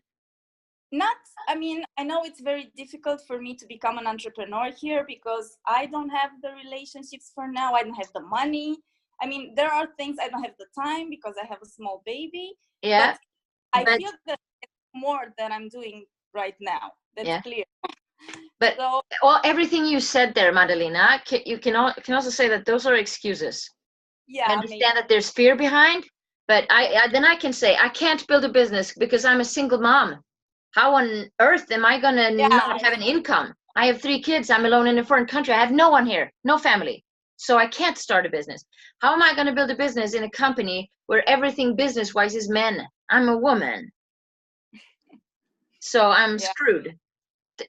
I mean, I know it's very difficult for me to become an entrepreneur here because I don't have the relationships for now. I don't have the money. I mean, there are things I don't have the time because I have a small baby. Yeah. But I feel that it's more than I'm doing right now. That's clear. But everything you said there, Madalina, you can also say that those are excuses. Yeah, I understand that there's fear behind, but then I can say I can't build a business because I'm a single mom. How on earth am I gonna not have an income? I have 3 kids. I'm alone in a foreign country. I have no one here, no family. So I can't start a business. How am I gonna build a business in a company where everything business-wise is men? I'm a woman. So I'm screwed.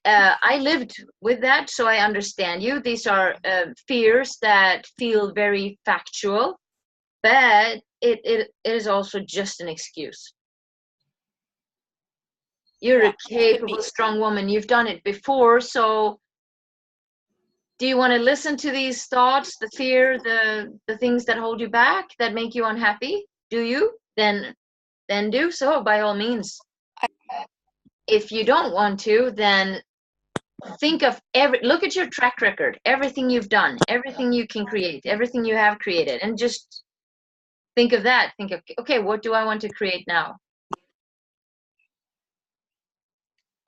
I lived with that, so I understand you. These are fears that feel very factual, but it is also just an excuse. You're a capable, strong woman. You've done it before. So do you want to listen to these thoughts, the fear, the things that hold you back, that make you unhappy? Do you? Then do so, by all means. If you don't want to, then think of look at your track record, everything you've done, everything you can create, everything you have created, and just think of that. Think of, okay, what do I want to create now?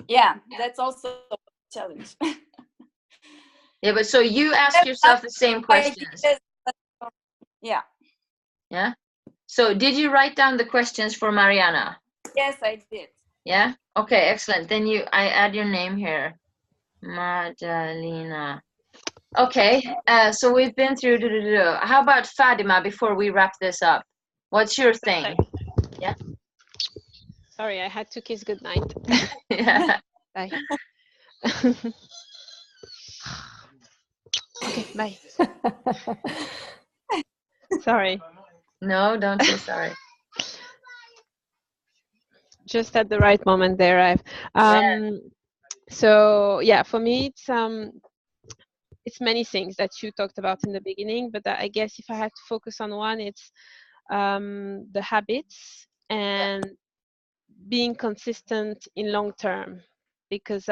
Yeah, that's also a challenge. Yeah, but so you ask yourself the same questions. Yeah. Yeah. So did you write down the questions for Mariana? Yes, I did. Yeah. Okay, excellent. Then I add your name here, Madalina. Okay. So we've been through. How about Fadima before we wrap this up? What's your thing? Yeah. Sorry, I had to kiss goodnight. Yeah. Bye. Okay, bye. Sorry. No, don't say sorry. Just at the right moment they arrive. So yeah, for me it's many things that you talked about in the beginning, but I guess if I had to focus on one, it's the habits and being consistent in long term, because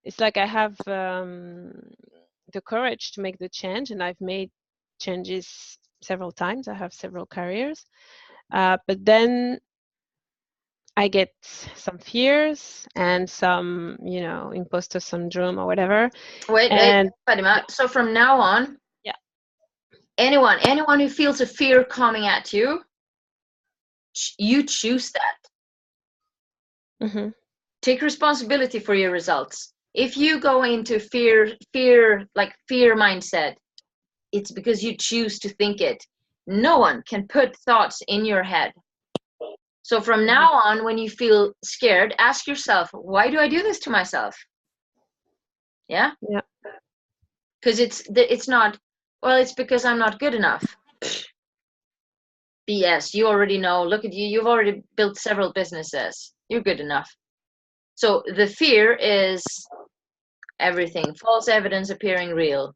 it's like I have the courage to make the change, and I've made changes several times. I have several careers, but then I get some fears and some, imposter syndrome or whatever. Wait, Fadima. So from now on, anyone who feels a fear coming at you, you choose that. Mm-hmm. Take responsibility for your results. If you go into fear mindset, it's because you choose to think it. No one can put thoughts in your head. So from now on, when you feel scared, ask yourself, why do I do this to myself? Yeah? Yeah. Because it's not, well, it's because I'm not good enough. BS, you already know. Look at you. You've already built several businesses. You're good enough. So the fear is everything. False evidence appearing real.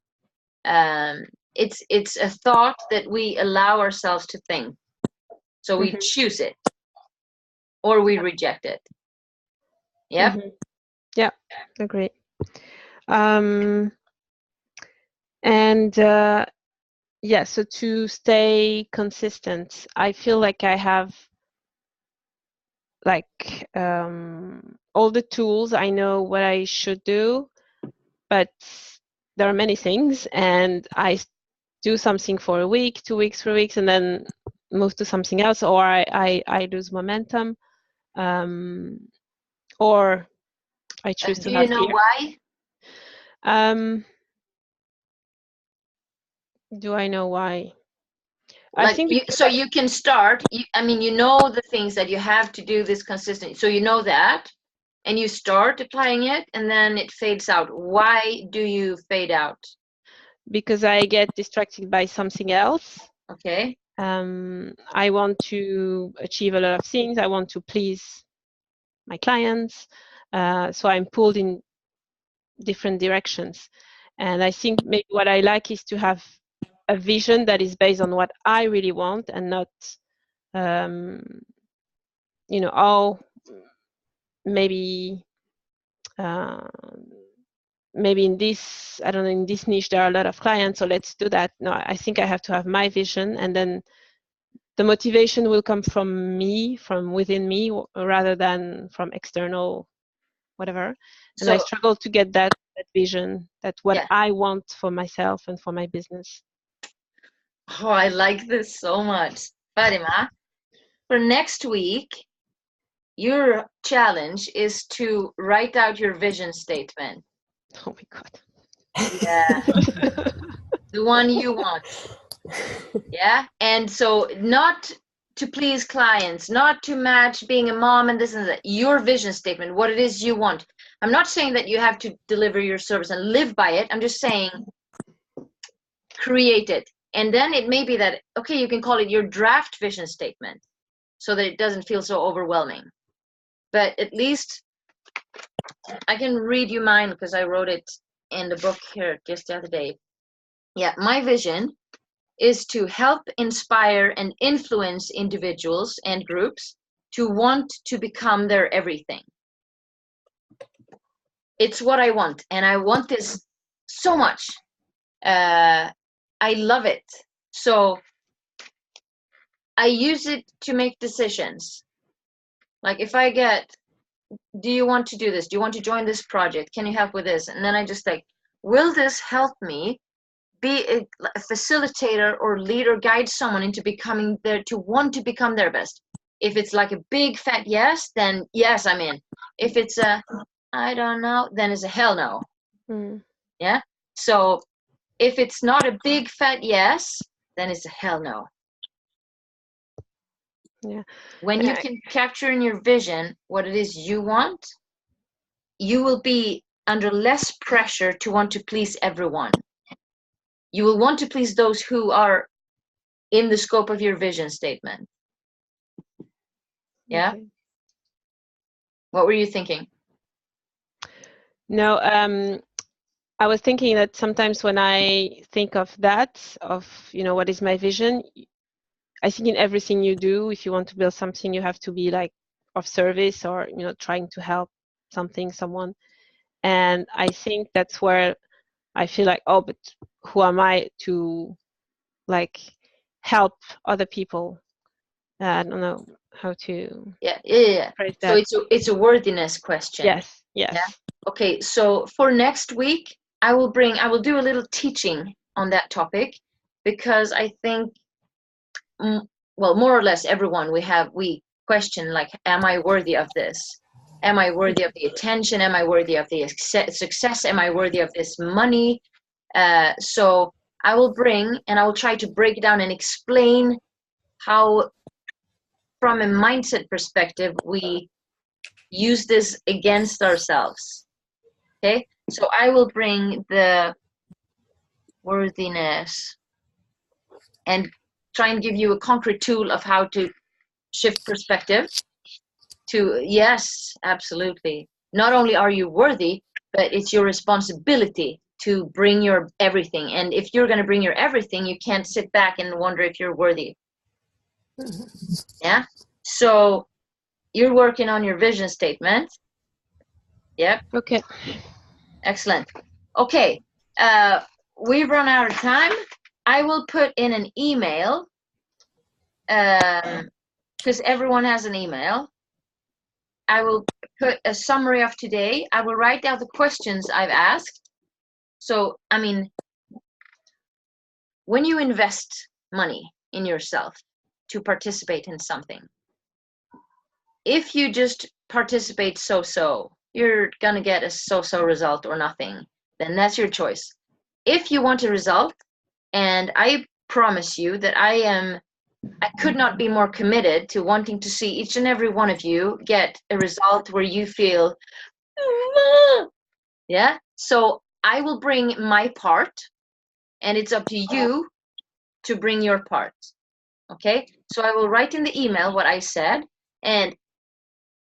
It's a thought that we allow ourselves to think. So we choose it or we reject it. Yeah. Yeah, agree. And yeah, so to stay consistent, I feel like I have like all the tools. I know what I should do, but there are many things, and I do something for a week, 2 weeks, 3 weeks, and then move to something else, or I lose momentum, or I choose to Do have you know fear. why? Do I know why? Like I think so you can start. I mean, you know the things that you have to do this consistently. So you know that, and you start applying it, and then it fades out. Why do you fade out? because I get distracted by something else. Okay. I want to achieve a lot of things. I want to please my clients. So I'm pulled in different directions. And I think maybe what I like is to have a vision that is based on what I really want and not, you know, oh, maybe maybe in this, I don't know, in this niche there are a lot of clients, so let's do that. No, I think I have to have my vision, and then the motivation will come from me, from within me, rather than from external whatever. And I struggle to get that vision, that what I want for myself and for my business. Oh, I like this so much. Fatima, for next week, your challenge is to write out your vision statement. Oh my God. Yeah. The one you want. Yeah. And so not to please clients, not to match being a mom and this and that. Your vision statement, what it is you want. I'm not saying that you have to deliver your service and live by it. I'm just saying create it. And then it may be that, okay, you can call it your draft vision statement so that it doesn't feel so overwhelming. But at least I can read you mine because I wrote it in the book here just the other day. Yeah, my vision is to help inspire and influence individuals and groups to want to become their everything. It's what I want, and I want this so much. I love it. So I use it to make decisions. Like if I get, do you want to do this? Do you want to join this project? Can you help with this? And then I just like, will this help me be a facilitator or lead or guide someone into becoming their, to want to become their best? If it's like a big fat yes, then yes, I'm in. If it's a, I don't know, then it's a hell no. Yeah. So if it's not a big fat yes, then it's a hell no. Yeah. When you can capture in your vision what it is you want, you will be under less pressure to want to please everyone. You will want to please those who are in the scope of your vision statement. Yeah. Okay. What were you thinking? No, I was thinking that sometimes when I think of that, of, you know, what is my vision, I think in everything you do, if you want to build something, you have to be like of service or, you know, trying to help something, someone. And I think that's where I feel like, oh, but who am I to like help other people? I don't know how to. Yeah. So it's a worthiness question. Yes. Yeah. Okay. So for next week, I will do a little teaching on that topic, because I think, well, more or less everyone we question, like, am I worthy of this? Am I worthy of the attention? Am I worthy of the success? Am I worthy of this money? So I will bring, and I will try to break it down and explain how, from a mindset perspective, we use this against ourselves. Okay, so I will bring the worthiness and try and give you a concrete tool of how to shift perspective to, yes, absolutely. Not only are you worthy, but it's your responsibility to bring your everything. And if you're going to bring your everything, you can't sit back and wonder if you're worthy. Yeah. So you're working on your vision statement. Yep. Okay. Excellent. Okay. We've run out of time. I will put in an email, because everyone has an email. I will put a summary of today. I will write down the questions I've asked. So, I mean, when you invest money in yourself to participate in something, if you just participate so-so, you're gonna get a so-so result or nothing. Then that's your choice. If you want a result, and I promise you that I could not be more committed to wanting to see each and every one of you get a result where you feel, yeah. So I will bring my part, and it's up to you to bring your part. Okay, so I will write in the email what I said, and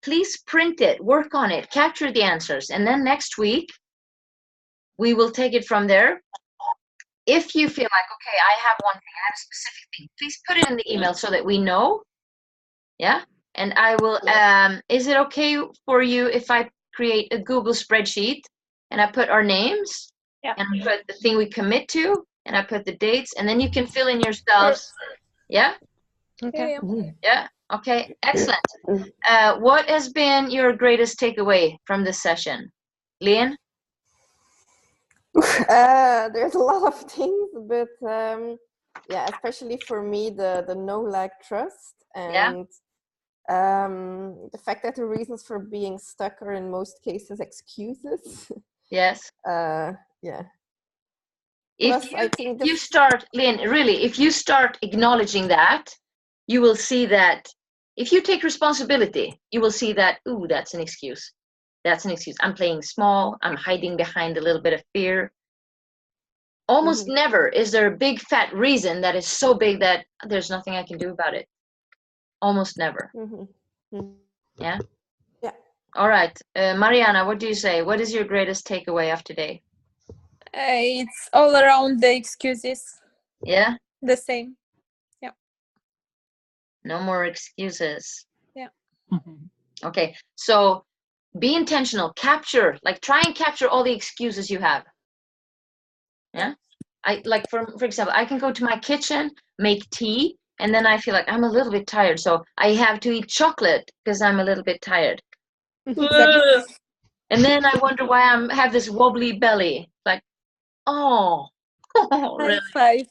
please print it, work on it, capture the answers, and then next week we will take it from there. If you feel like, okay, I have one thing, I have a specific thing, please put it in the email so that we know. Yeah, and I will, is it okay for you if I create a Google spreadsheet and I put our names? Yeah. And I put the thing we commit to, and I put the dates, and then you can fill in yourselves. Yeah? Okay. Yeah. Okay, excellent. What has been your greatest takeaway from this session? Leon? There's a lot of things, but yeah, especially for me, the know, like, trust, and the fact that the reasons for being stuck are in most cases excuses. Yes. Yeah. If you start, Leon, really, if you start acknowledging that, you will see that if you take responsibility, you will see that, ooh, that's an excuse. That's an excuse. I'm playing small. I'm hiding behind a little bit of fear. Almost never is there a big fat reason that is so big that there's nothing I can do about it. Almost never. Yeah? Yeah. All right. Mariana, what do you say? What is your greatest takeaway of today? It's all around the excuses. Yeah? The same. Yeah. No more excuses. Yeah. Okay. So be intentional. Capture, like, try and capture all the excuses you have. Yeah? I like, for example, I can go to my kitchen, make tea, and then I feel like I'm a little bit tired, so I have to eat chocolate because I'm a little bit tired. Exactly. And then I wonder why I have this wobbly belly. Like, oh, really? High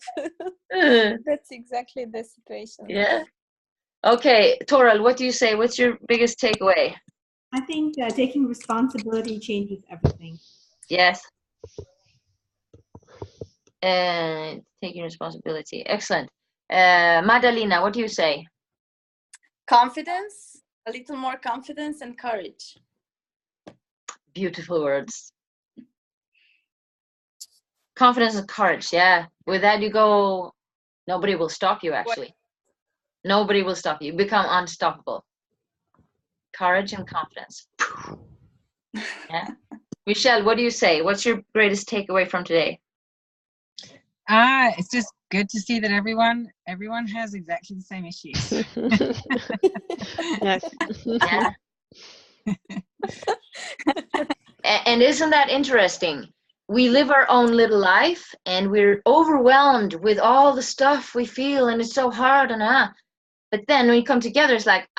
five. That's exactly the situation. Yeah. Okay, Toril, what do you say? What's your biggest takeaway? I think taking responsibility changes everything. Yes. And taking responsibility. Excellent. Madalina, what do you say? Confidence, a little more confidence and courage. Beautiful words. Confidence and courage, yeah. With that you go, nobody will stop you, actually. Nobody will stop you. You become unstoppable. Courage and confidence. Yeah. Michelle, what do you say? What's your greatest takeaway from today? It's just good to see that everyone has exactly the same issues. Yes. Yeah. And isn't that interesting? We live our own little life and we're overwhelmed with all the stuff we feel, and it's so hard, and but then when you come together, it's like,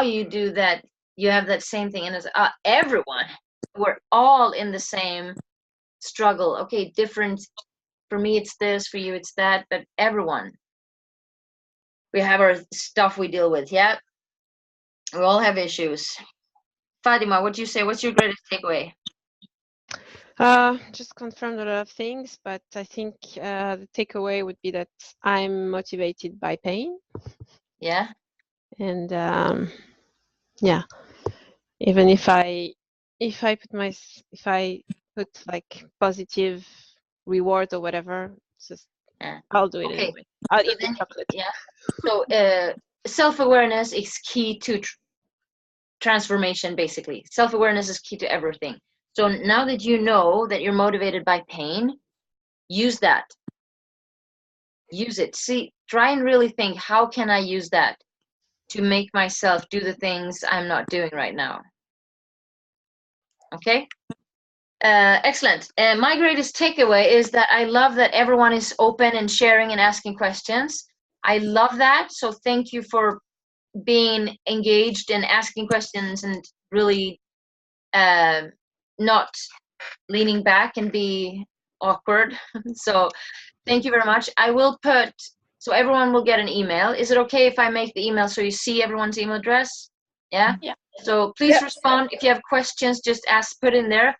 you do that, you have that same thing, and it's everyone, we're all in the same struggle. Okay, different, for me it's this, for you it's that, but everyone, we have our stuff we deal with. Yeah, we all have issues. Fatima, what do you say? What's your greatest takeaway? Just confirmed a lot of things, but I think the takeaway would be that I'm motivated by pain. Yeah. And yeah, even if I put like positive reward or whatever, just I'll do it anyway. I'll eat the chocolate. Yeah. So self-awareness is key to transformation, basically. Self-awareness is key to everything. So now that you know that you're motivated by pain, use that. Use it. See, try and really think, how can I use that to make myself do the things I'm not doing right now? Okay? Excellent. My greatest takeaway is that I love that everyone is open and sharing and asking questions. I love that. So thank you for being engaged and asking questions and really not leaning back and be awkward. So thank you very much. I will put, so everyone will get an email. Is it okay if I make the email so you see everyone's email address? Yeah? Yeah. So please respond. If you have questions, just put in there.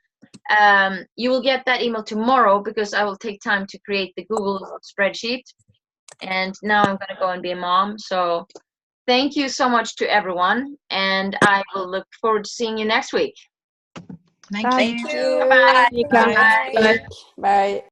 You will get that email tomorrow because I will take time to create the Google spreadsheet. And now I'm going to go and be a mom. So thank you so much to everyone. And I will look forward to seeing you next week. Thank you. Thank you. Bye-bye. Bye. Bye. Bye. Bye.